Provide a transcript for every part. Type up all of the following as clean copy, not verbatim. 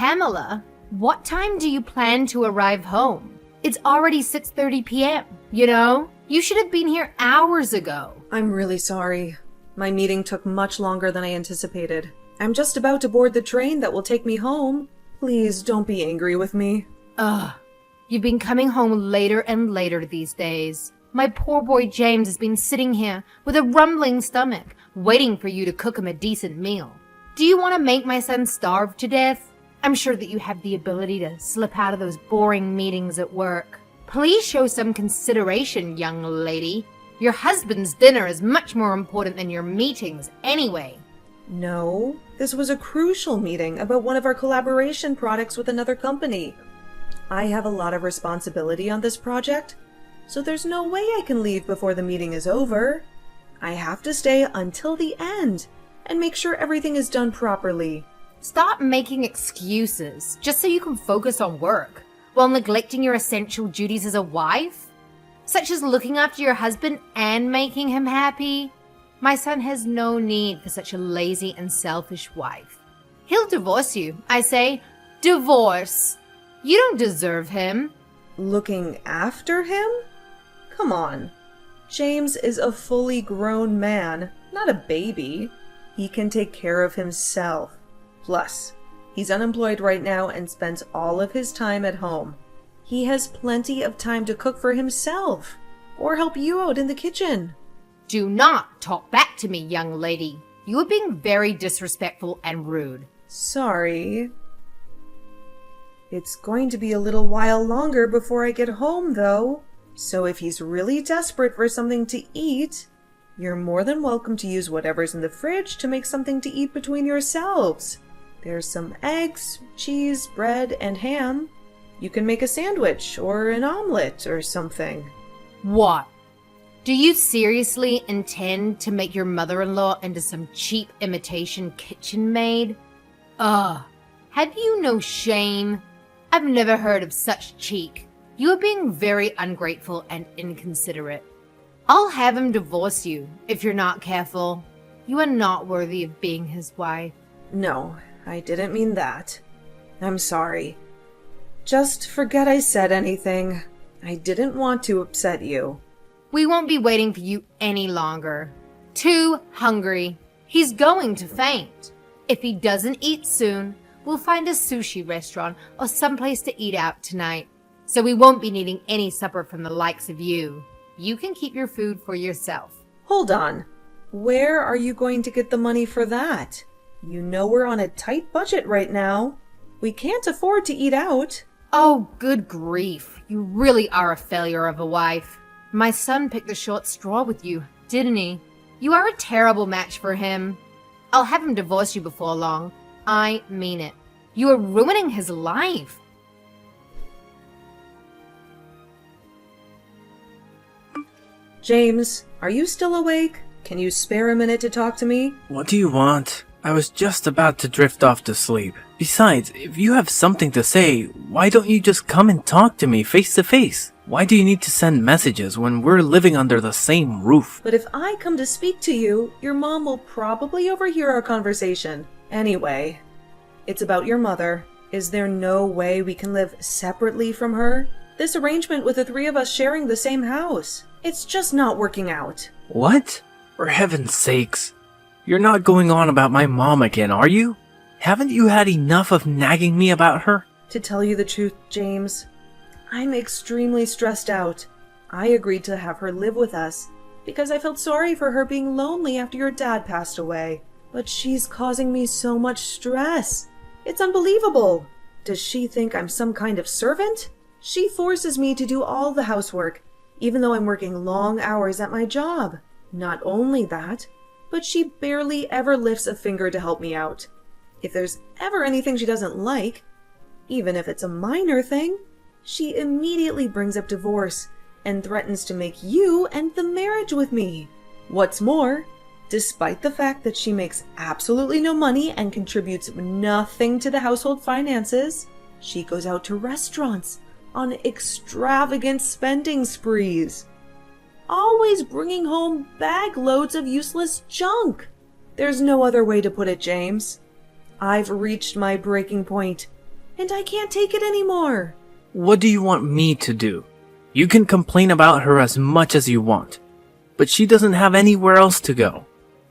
Pamela, what time do you plan to arrive home? It's already 6:30 p.m., you know? You should have been here hours ago. I'm really sorry. My meeting took much longer than I anticipated. I'm just about to board the train that will take me home. Please don't be angry with me. Ugh. You've been coming home later and later these days. My poor boy James has been sitting here with a rumbling stomach, waiting for you to cook him a decent meal. Do you want to make my son starve to death? I'm sure that you have the ability to slip out of those boring meetings at work. Please show some consideration, young lady. Your husband's dinner is much more important than your meetings anyway. No, this was a crucial meeting about one of our collaboration products with another company. I have a lot of responsibility on this project, so there's no way I can leave before the meeting is over. I have to stay until the end and make sure everything is done properly. Stop making excuses just so you can focus on work while neglecting your essential duties as a wife, such as looking after your husband and making him happy. My son has no need for such a lazy and selfish wife. He'll divorce you. I say, divorce. You don't deserve him. Looking after him? Come on. James is a fully grown man, not a baby. He can take care of himself. Plus, he's unemployed right now and spends all of his time at home. He has plenty of time to cook for himself or help you out in the kitchen. Do not talk back to me, young lady. You are being very disrespectful and rude. Sorry. It's going to be a little while longer before I get home, though. So if he's really desperate for something to eat, you're more than welcome to use whatever's in the fridge to make something to eat between yourselves. There's some eggs, cheese, bread, and ham. You can make a sandwich or an omelet or something. What? Do you seriously intend to make your mother-in-law into some cheap imitation kitchen maid? Ugh. Have you no shame? I've never heard of such cheek. You are being very ungrateful and inconsiderate. I'll have him divorce you if you're not careful. You are not worthy of being his wife. No, I didn't mean that. I'm sorry. Just forget I said anything. I didn't want to upset you. We won't be waiting for you any longer. Too hungry. He's going to faint. If he doesn't eat soon, we'll find a sushi restaurant or someplace to eat out tonight. So we won't be needing any supper from the likes of you. You can keep your food for yourself. Hold on. Where are you going to get the money for that? You know we're on a tight budget right now. We can't afford to eat out. Oh, good grief. You really are a failure of a wife. My son picked the short straw with you, didn't he? You are a terrible match for him. I'll have him divorce you before long. I mean it. You are ruining his life. James, are you still awake? Can you spare a minute to talk to me? What do you want? I was just about to drift off to sleep. Besides, if you have something to say, why don't you just come and talk to me face to face? Why do you need to send messages when we're living under the same roof? But if I come to speak to you, your mom will probably overhear our conversation. Anyway, it's about your mother. Is there no way we can live separately from her? This arrangement with the three of us sharing the same house, it's just not working out. What? For heaven's sakes. You're not going on about my mom again, are you? Haven't you had enough of nagging me about her? To tell you the truth, James, I'm extremely stressed out. I agreed to have her live with us because I felt sorry for her being lonely after your dad passed away. But she's causing me so much stress. It's unbelievable. Does she think I'm some kind of servant? She forces me to do all the housework, even though I'm working long hours at my job. Not only that, but she barely ever lifts a finger to help me out. If there's ever anything she doesn't like, even if it's a minor thing, she immediately brings up divorce and threatens to make you end the marriage with me. What's more, despite the fact that she makes absolutely no money and contributes nothing to the household finances, she goes out to restaurants on extravagant spending sprees, always bringing home bag loads of useless junk. There's no other way to put it, James. I've reached my breaking point, and I can't take it anymore. What do you want me to do? You can complain about her as much as you want, but she doesn't have anywhere else to go.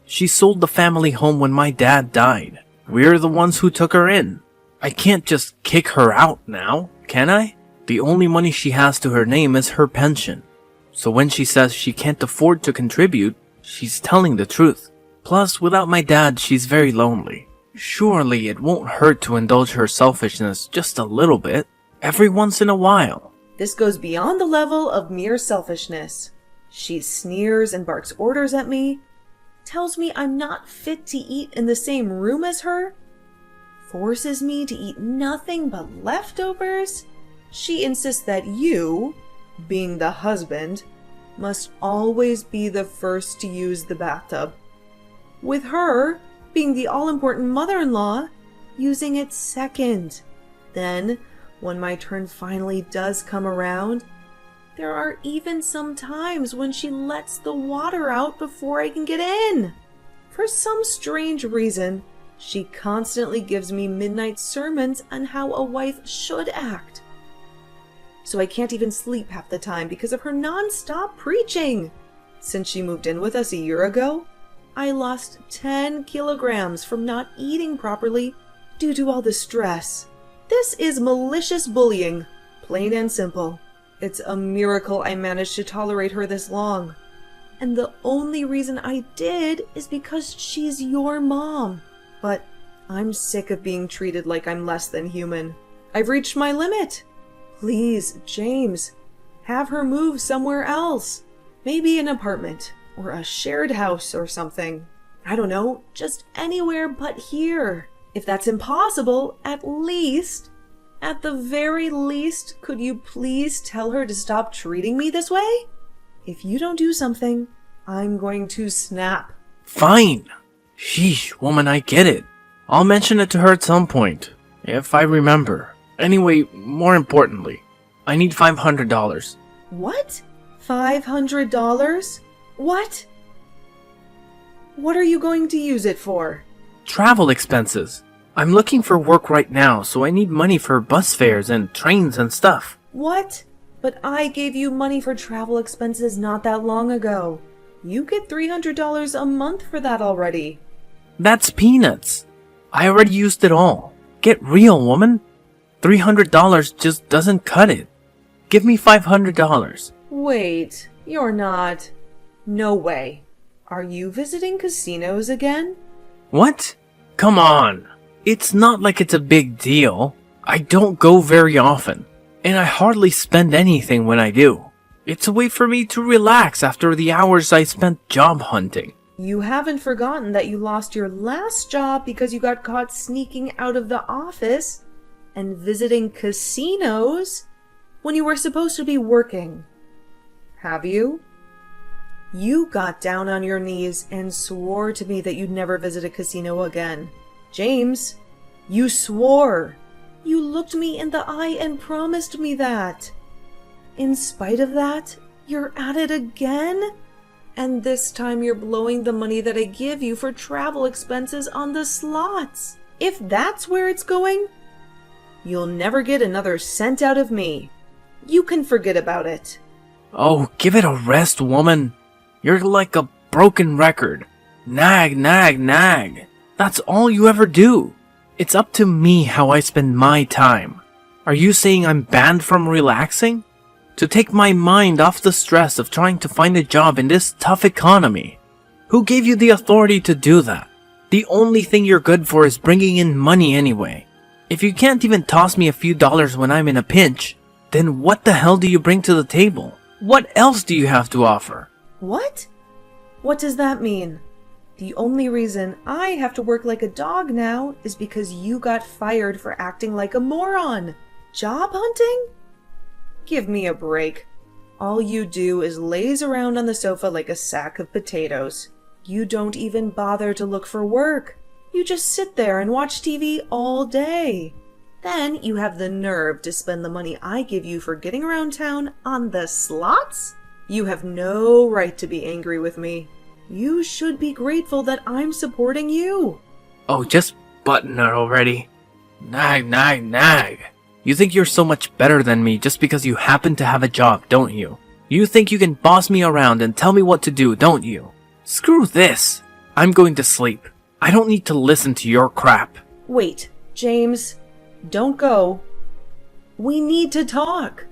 She sold the family home when my dad died. We're the ones who took her in. I can't just kick her out now, can I? The only money she has to her name is her pension. So when she says she can't afford to contribute, she's telling the truth. Plus, without my dad, she's very lonely. Surely it won't hurt to indulge her selfishness just a little bit, every once in a while. This goes beyond the level of mere selfishness. She sneers and barks orders at me, tells me I'm not fit to eat in the same room as her, forces me to eat nothing but leftovers. She insists that you, being the husband, must always be the first to use the bathtub, with her, being the all-important mother-in-law, using it second. Then, when my turn finally does come around, there are even some times when she lets the water out before I can get in. For some strange reason, she constantly gives me midnight sermons on how a wife should act. So I can't even sleep half the time because of her non-stop preaching. Since she moved in with us a year ago, I lost 10 kilograms from not eating properly due to all the stress. This is malicious bullying, plain and simple. It's a miracle I managed to tolerate her this long. And the only reason I did is because she's your mom. But I'm sick of being treated like I'm less than human. I've reached my limit. Please, James, have her move somewhere else. Maybe an apartment, or a shared house or something. I don't know, just anywhere but here. If that's impossible, at the very least, could you please tell her to stop treating me this way? If you don't do something, I'm going to snap. Fine. Sheesh, woman, I get it. I'll mention it to her at some point, if I remember. Anyway, more importantly, I need $500. What? $500? What? What are you going to use it for? Travel expenses. I'm looking for work right now, so I need money for bus fares and trains and stuff. What? But I gave you money for travel expenses not that long ago. You get $300 a month for that already. That's peanuts. I already used it all. Get real, woman. $300 just doesn't cut it. Give me $500. Wait, you're not. No way. Are you visiting casinos again? What? Come on. It's not like it's a big deal. I don't go very often, and I hardly spend anything when I do. It's a way for me to relax after the hours I spent job hunting. You haven't forgotten that you lost your last job because you got caught sneaking out of the office and visiting casinos when you were supposed to be working. Have you? You got down on your knees and swore to me that you'd never visit a casino again. James, you swore. You looked me in the eye and promised me that. In spite of that, you're at it again? And this time you're blowing the money that I give you for travel expenses on the slots. If that's where it's going, you'll never get another cent out of me. You can forget about it. Oh, give it a rest, woman. You're like a broken record. Nag, nag, nag. That's all you ever do. It's up to me how I spend my time. Are you saying I'm banned from relaxing? To take my mind off the stress of trying to find a job in this tough economy. Who gave you the authority to do that? The only thing you're good for is bringing in money anyway. If you can't even toss me a few dollars when I'm in a pinch, then what the hell do you bring to the table? What else do you have to offer? What? What does that mean? The only reason I have to work like a dog now is because you got fired for acting like a moron. Job hunting? Give me a break. All you do is laze around on the sofa like a sack of potatoes. You don't even bother to look for work. You just sit there and watch TV all day. Then you have the nerve to spend the money I give you for getting around town on the slots? You have no right to be angry with me. You should be grateful that I'm supporting you. Oh, just button her already. Nag, nag, nag. You think you're so much better than me just because you happen to have a job, don't you? You think you can boss me around and tell me what to do, don't you? Screw this. I'm going to sleep. I don't need to listen to your crap. Wait, James, don't go. We need to talk.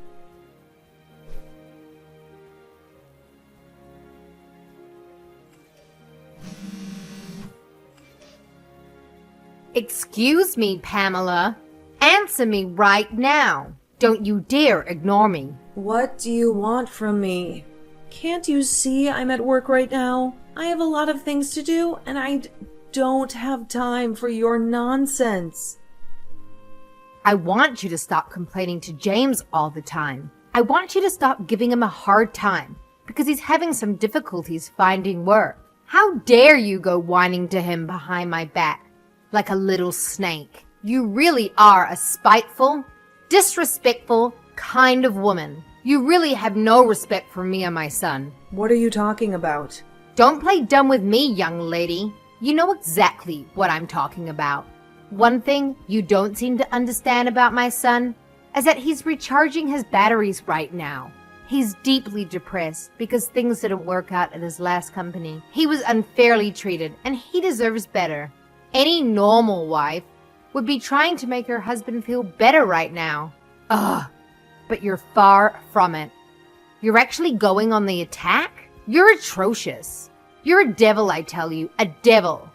Excuse me, Pamela. Answer me right now. Don't you dare ignore me. What do you want from me? Can't you see I'm at work right now? I have a lot of things to do, and I don't have time for your nonsense. I want you to stop complaining to James all the time. I want you to stop giving him a hard time because he's having some difficulties finding work. How dare you go whining to him behind my back like a little snake? You really are a spiteful, disrespectful kind of woman. You really have no respect for me or my son. What are you talking about? Don't play dumb with me, young lady. You know exactly what I'm talking about. One thing you don't seem to understand about my son is that he's recharging his batteries right now. He's deeply depressed because things didn't work out at his last company. He was unfairly treated and he deserves better. Any normal wife would be trying to make her husband feel better right now. Ugh, but you're far from it. You're actually going on the attack? You're atrocious. You're a devil, I tell you, a devil.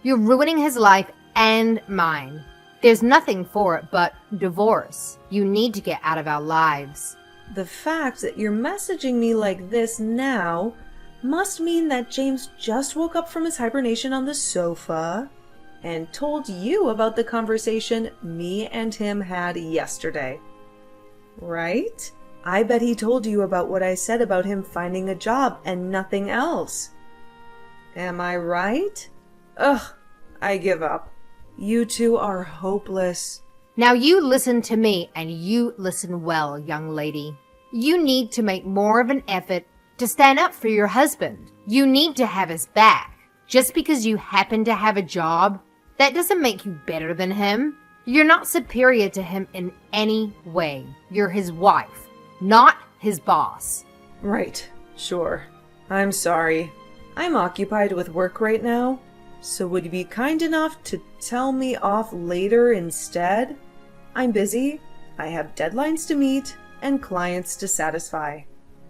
You're ruining his life and mine. There's nothing for it but divorce. You need to get out of our lives. The fact that you're messaging me like this now must mean that James just woke up from his hibernation on the sofa and told you about the conversation me and him had yesterday. Right? I bet he told you about what I said about him finding a job and nothing else. Am I right? Ugh, I give up. You two are hopeless. Now you listen to me, and you listen well, young lady. You need to make more of an effort to stand up for your husband. You need to have his back. Just because you happen to have a job, that doesn't make you better than him. You're not superior to him in any way. You're his wife, not his boss. Right, sure. I'm sorry. I'm occupied with work right now, so would you be kind enough to tell me off later instead? I'm busy, I have deadlines to meet, and clients to satisfy.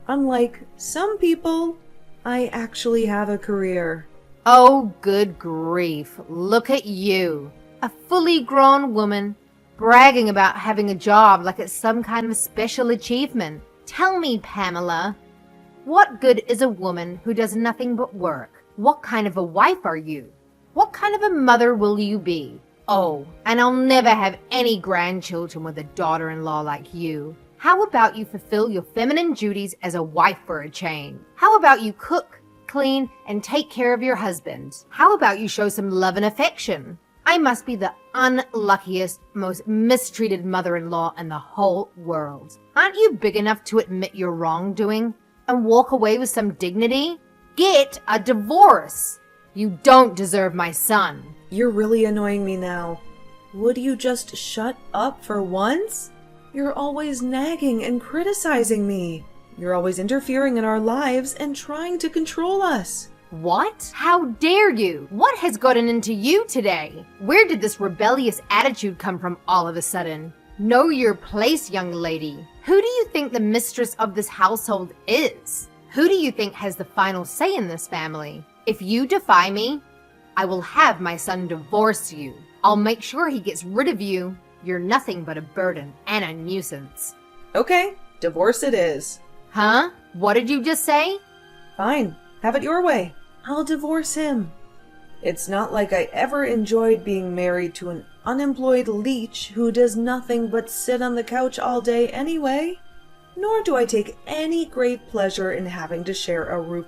Unlike some people, I actually have a career. Oh, good grief. Look at you. A fully grown woman bragging about having a job like it's some kind of special achievement. Tell me, Pamela, what good is a woman who does nothing but work? What kind of a wife are you? What kind of a mother will you be? Oh, and I'll never have any grandchildren with a daughter-in-law like you. How about you fulfill your feminine duties as a wife for a change? How about you cook, clean, and take care of your husband? How about you show some love and affection? I must be the unluckiest, most mistreated mother-in-law in the whole world. Aren't you big enough to admit your wrongdoing and walk away with some dignity? Get a divorce. You don't deserve my son. You're really annoying me now. Would you just shut up for once? You're always nagging and criticizing me. You're always interfering in our lives and trying to control us. What? How dare you? What has gotten into you today? Where did this rebellious attitude come from all of a sudden? Know your place, young lady. Who do you think the mistress of this household is? Who do you think has the final say in this family? If you defy me, I will have my son divorce you. I'll make sure he gets rid of you. You're nothing but a burden and a nuisance. Okay, divorce it is. Huh? What did you just say? Fine, have it your way. I'll divorce him. It's not like I ever enjoyed being married to an unemployed leech who does nothing but sit on the couch all day anyway. Nor do I take any great pleasure in having to share a roof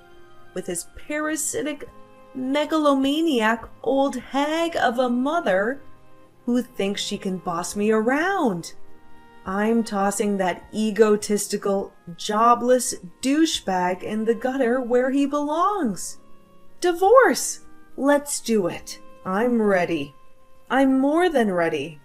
with his parasitic, megalomaniac old hag of a mother who thinks she can boss me around. I'm tossing that egotistical, jobless douchebag in the gutter where he belongs. Divorce! Let's do it. I'm ready. I'm more than ready.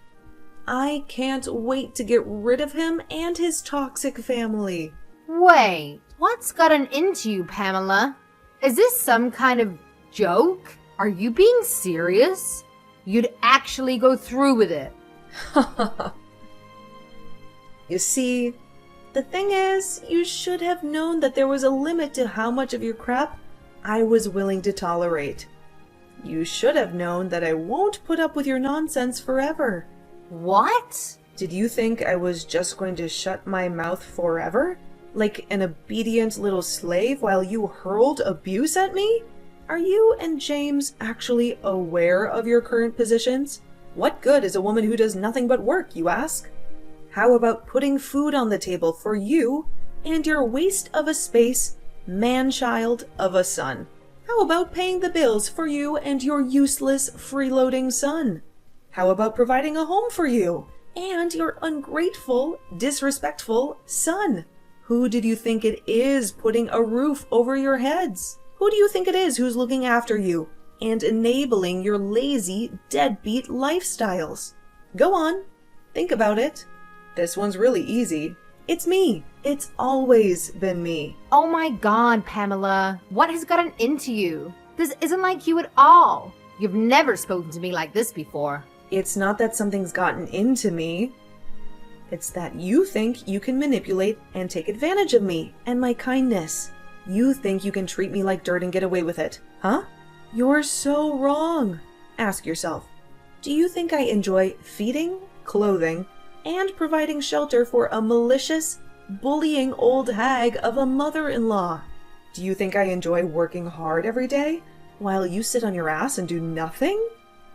I can't wait to get rid of him and his toxic family. Wait, what's gotten into you, Pamela? Is this some kind of joke? Are you being serious? You'd actually go through with it. You see, the thing is, you should have known that there was a limit to how much of your crap I was willing to tolerate. You should have known that I won't put up with your nonsense forever. What? Did you think I was just going to shut my mouth forever? Like an obedient little slave while you hurled abuse at me? Are you and James actually aware of your current positions? What good is a woman who does nothing but work, you ask? How about putting food on the table for you and your waste of a space, man-child of a son? How about paying the bills for you and your useless, freeloading son? How about providing a home for you and your ungrateful, disrespectful son? Who did you think it is putting a roof over your heads? Who do you think it is who's looking after you and enabling your lazy, deadbeat lifestyles? Go on, think about it. This one's really easy. It's me. It's always been me. Oh my god, Pamela. What has gotten into you? This isn't like you at all. You've never spoken to me like this before. It's not that something's gotten into me. It's that you think you can manipulate and take advantage of me and my kindness. You think you can treat me like dirt and get away with it, huh? You're so wrong. Ask yourself, do you think I enjoy feeding, clothing, and providing shelter for a malicious, bullying old hag of a mother-in-law? Do you think I enjoy working hard every day while you sit on your ass and do nothing?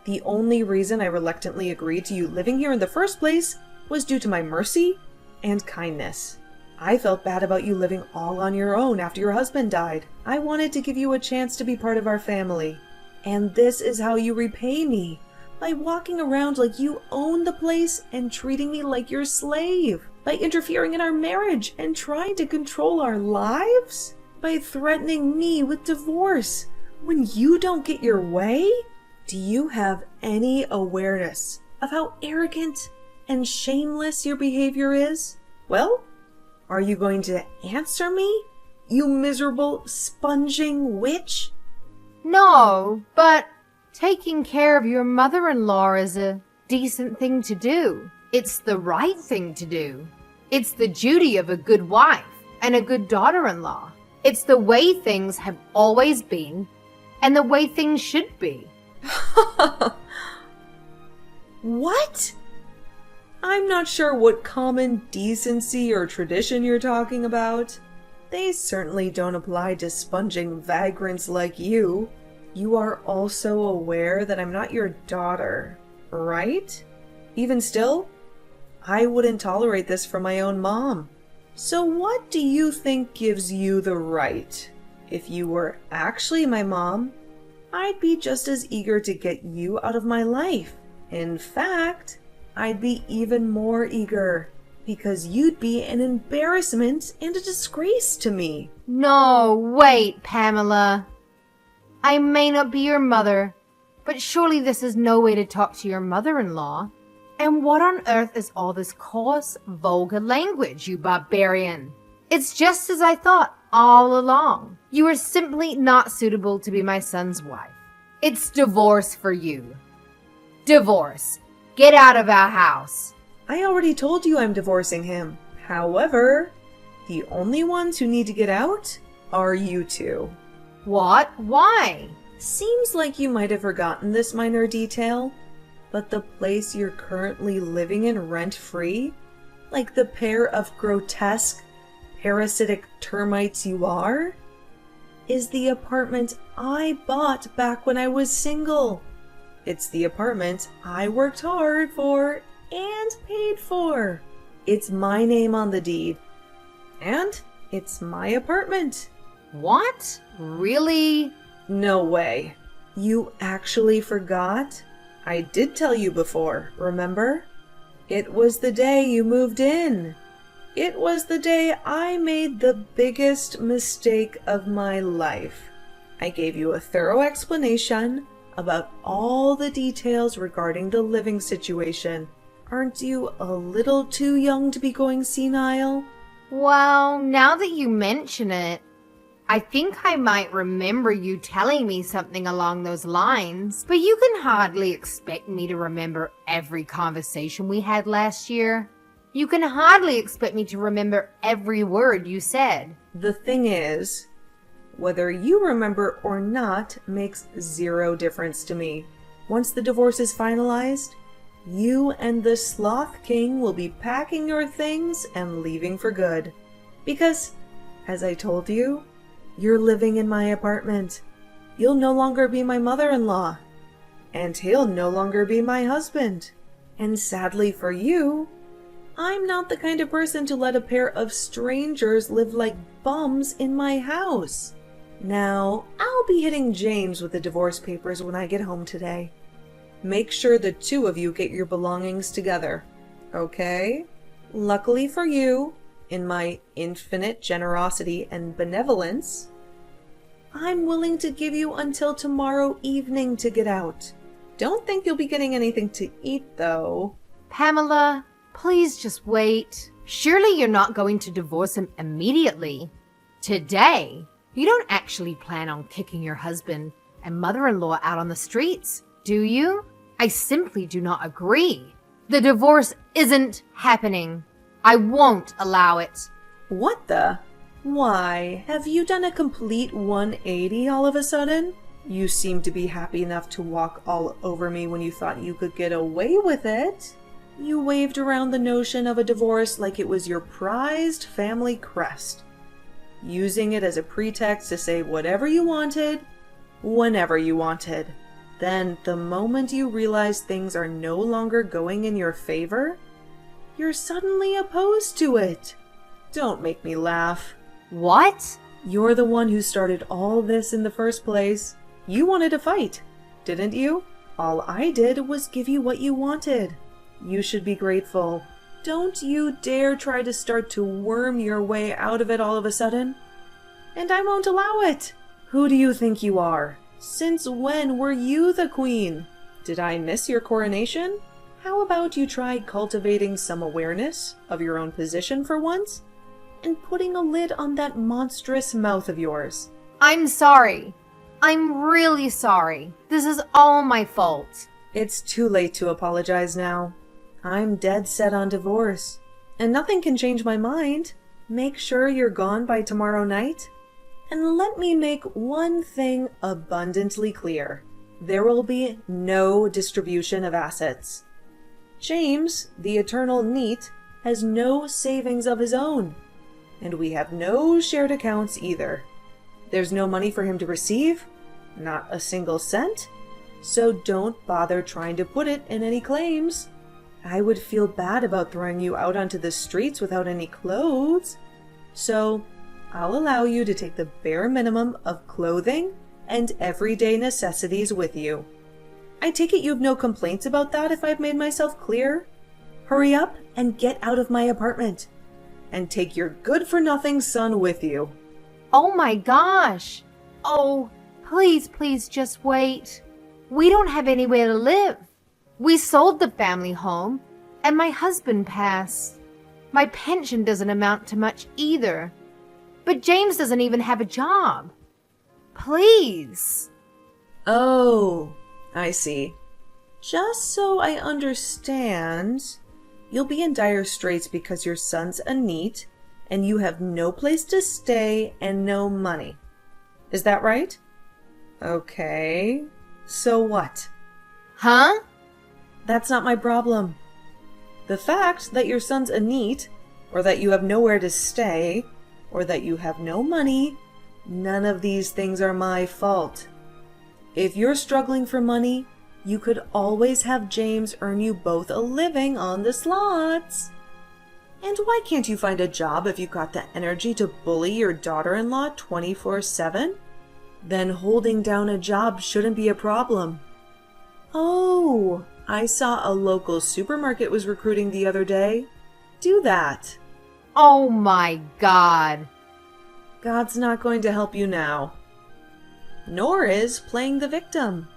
The only reason I reluctantly agreed to you living here in the first place was due to my mercy and kindness. I felt bad about you living all on your own after your husband died. I wanted to give you a chance to be part of our family. And this is how you repay me, by walking around like you own the place and treating me like your slave, by interfering in our marriage and trying to control our lives, by threatening me with divorce when you don't get your way. Do you have any awareness of how arrogant and shameless your behavior is? Well, are you going to answer me, you miserable, sponging witch? No, but taking care of your mother-in-law is a decent thing to do. It's the right thing to do. It's the duty of a good wife and a good daughter-in-law. It's the way things have always been and the way things should be. What? I'm not sure what common decency or tradition you're talking about. They certainly don't apply to sponging vagrants like you. You are also aware that I'm not your daughter, right? Even still, I wouldn't tolerate this from my own mom. So what do you think gives you the right? If you were actually my mom, I'd be just as eager to get you out of my life. In fact, I'd be even more eager, because you'd be an embarrassment and a disgrace to me. No, wait, Pamela. I may not be your mother, but surely this is no way to talk to your mother-in-law. And what on earth is all this coarse, vulgar language, you barbarian? It's just as I thought all along. You are simply not suitable to be my son's wife. It's divorce for you. Divorce. Get out of our house. I already told you I'm divorcing him. However, the only ones who need to get out are you two. What? Why? Seems like you might have forgotten this minor detail, but the place you're currently living in rent-free, like the pair of grotesque, parasitic termites you are, is the apartment I bought back when I was single. It's the apartment I worked hard for and paid for. It's my name on the deed. And it's my apartment. What? Really? No way. You actually forgot? I did tell you before, remember? It was the day you moved in. It was the day I made the biggest mistake of my life. I gave you a thorough explanation about all the details regarding the living situation. Aren't you a little too young to be going senile? Well, now that you mention it, I think I might remember you telling me something along those lines, but you can hardly expect me to remember every conversation we had last year. You can hardly expect me to remember every word you said. The thing is, whether you remember or not makes zero difference to me. Once the divorce is finalized, you and the Sloth King will be packing your things and leaving for good. Because, as I told you, you're living in my apartment. You'll no longer be my mother-in-law. And he'll no longer be my husband. And sadly for you, I'm not the kind of person to let a pair of strangers live like bums in my house. Now, I'll be hitting James with the divorce papers when I get home today. Make sure the two of you get your belongings together, okay? Luckily for you, in my infinite generosity and benevolence, I'm willing to give you until tomorrow evening to get out. Don't think you'll be getting anything to eat, though. Pamela, please just wait. Surely you're not going to divorce him immediately. Today, you don't actually plan on kicking your husband and mother-in-law out on the streets, do you? I simply do not agree. The divorce isn't happening. I won't allow it. What the? Why, have you done a complete 180 all of a sudden? You seem to be happy enough to walk all over me when you thought you could get away with it. You waved around the notion of a divorce like it was your prized family crest, using it as a pretext to say whatever you wanted, whenever you wanted. Then, the moment you realize things are no longer going in your favor, you're suddenly opposed to it. Don't make me laugh. What? You're the one who started all this in the first place. You wanted to fight, didn't you? All I did was give you what you wanted. You should be grateful. Don't you dare try to start to worm your way out of it all of a sudden. And I won't allow it. Who do you think you are? Since when were you the queen? Did I miss your coronation? How about you try cultivating some awareness of your own position for once? And putting a lid on that monstrous mouth of yours. I'm sorry. I'm really sorry. This is all my fault. It's too late to apologize now. I'm dead set on divorce. And nothing can change my mind. Make sure you're gone by tomorrow night. And let me make one thing abundantly clear. There will be no distribution of assets. James, the eternal NEET, has no savings of his own. And we have no shared accounts either. There's no money for him to receive, not a single cent. So don't bother trying to put it in any claims. I would feel bad about throwing you out onto the streets without any clothes. So I'll allow you to take the bare minimum of clothing and everyday necessities with you. I take it you have no complaints about that if I've made myself clear? Hurry up and get out of my apartment. And take your good-for-nothing son with you. Oh my gosh. Oh, please just wait. We don't have anywhere to live. We sold the family home, and my husband passed. My pension doesn't amount to much either. But James doesn't even have a job. Please. Oh, I see. Just so I understand, you'll be in dire straits because your son's a NEET, and you have no place to stay and no money. Is that right? Okay. So what? Huh? That's not my problem. The fact that your son's a NEET, or that you have nowhere to stay, or that you have no money, none of these things are my fault. If you're struggling for money, you could always have James earn you both a living on the slots. And why can't you find a job if you've got the energy to bully your daughter-in-law 24/7? Then holding down a job shouldn't be a problem. Oh, I saw a local supermarket was recruiting the other day. Do that. Oh my God. God's not going to help you now. Nor is playing the victim.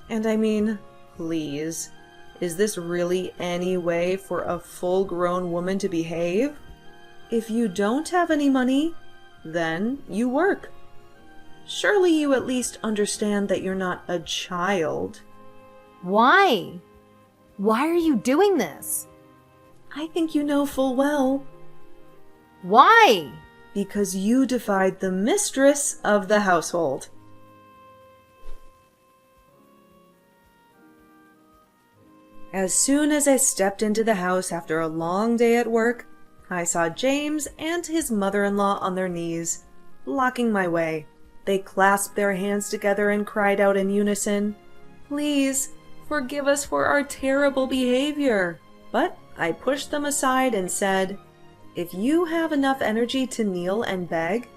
And I mean, please, Is this really any way for a full-grown woman to behave? If you don't have any money, then you work. Surely you at least understand that you're not a child. Why? Why are you doing this? I think you know full well. Why? Because you defied the mistress of the household. As soon as I stepped into the house after a long day at work, I saw James and his mother-in-law on their knees, blocking my way. They clasped their hands together and cried out in unison, "Please, forgive us for our terrible behavior." But I pushed them aside and said, "If you have enough energy to kneel and beg,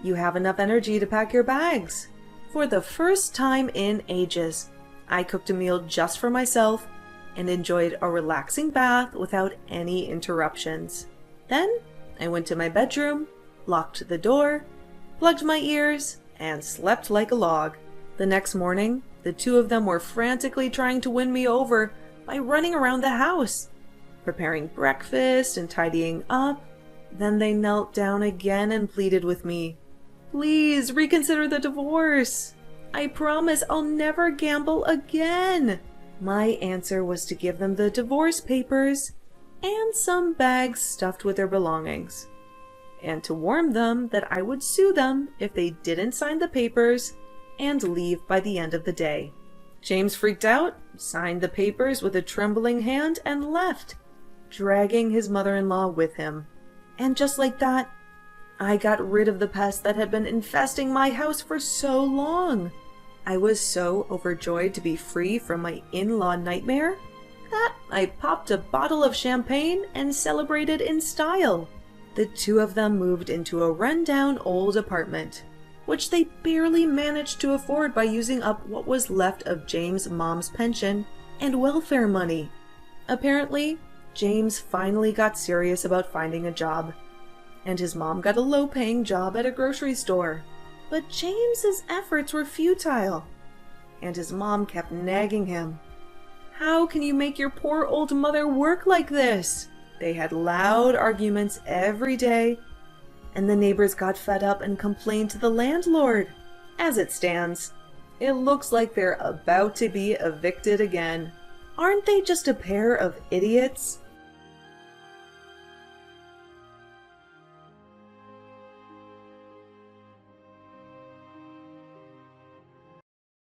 you have enough energy to pack your bags." For the first time in ages, I cooked a meal just for myself and enjoyed a relaxing bath without any interruptions. Then I went to my bedroom, locked the door, plugged my ears, and slept like a log. The next morning, the two of them were frantically trying to win me over by running around the house, preparing breakfast and tidying up. Then they knelt down again and pleaded with me, "Please reconsider the divorce. I promise I'll never gamble again." My answer was to give them the divorce papers and some bags stuffed with their belongings, and to warn them that I would sue them if they didn't sign the papers and leave by the end of the day. James freaked out, signed the papers with a trembling hand, and left, dragging his mother-in-law with him. And just like that, I got rid of the pest that had been infesting my house for so long. I was so overjoyed to be free from my in-law nightmare that I popped a bottle of champagne and celebrated in style. The two of them moved into a run-down old apartment, which they barely managed to afford by using up what was left of James' mom's pension and welfare money. Apparently, James finally got serious about finding a job, and his mom got a low-paying job at a grocery store. But James's efforts were futile, and his mom kept nagging him. "How can you make your poor old mother work like this?" They had loud arguments every day, and the neighbors got fed up and complained to the landlord. As it stands, it looks like they're about to be evicted again. Aren't they just a pair of idiots?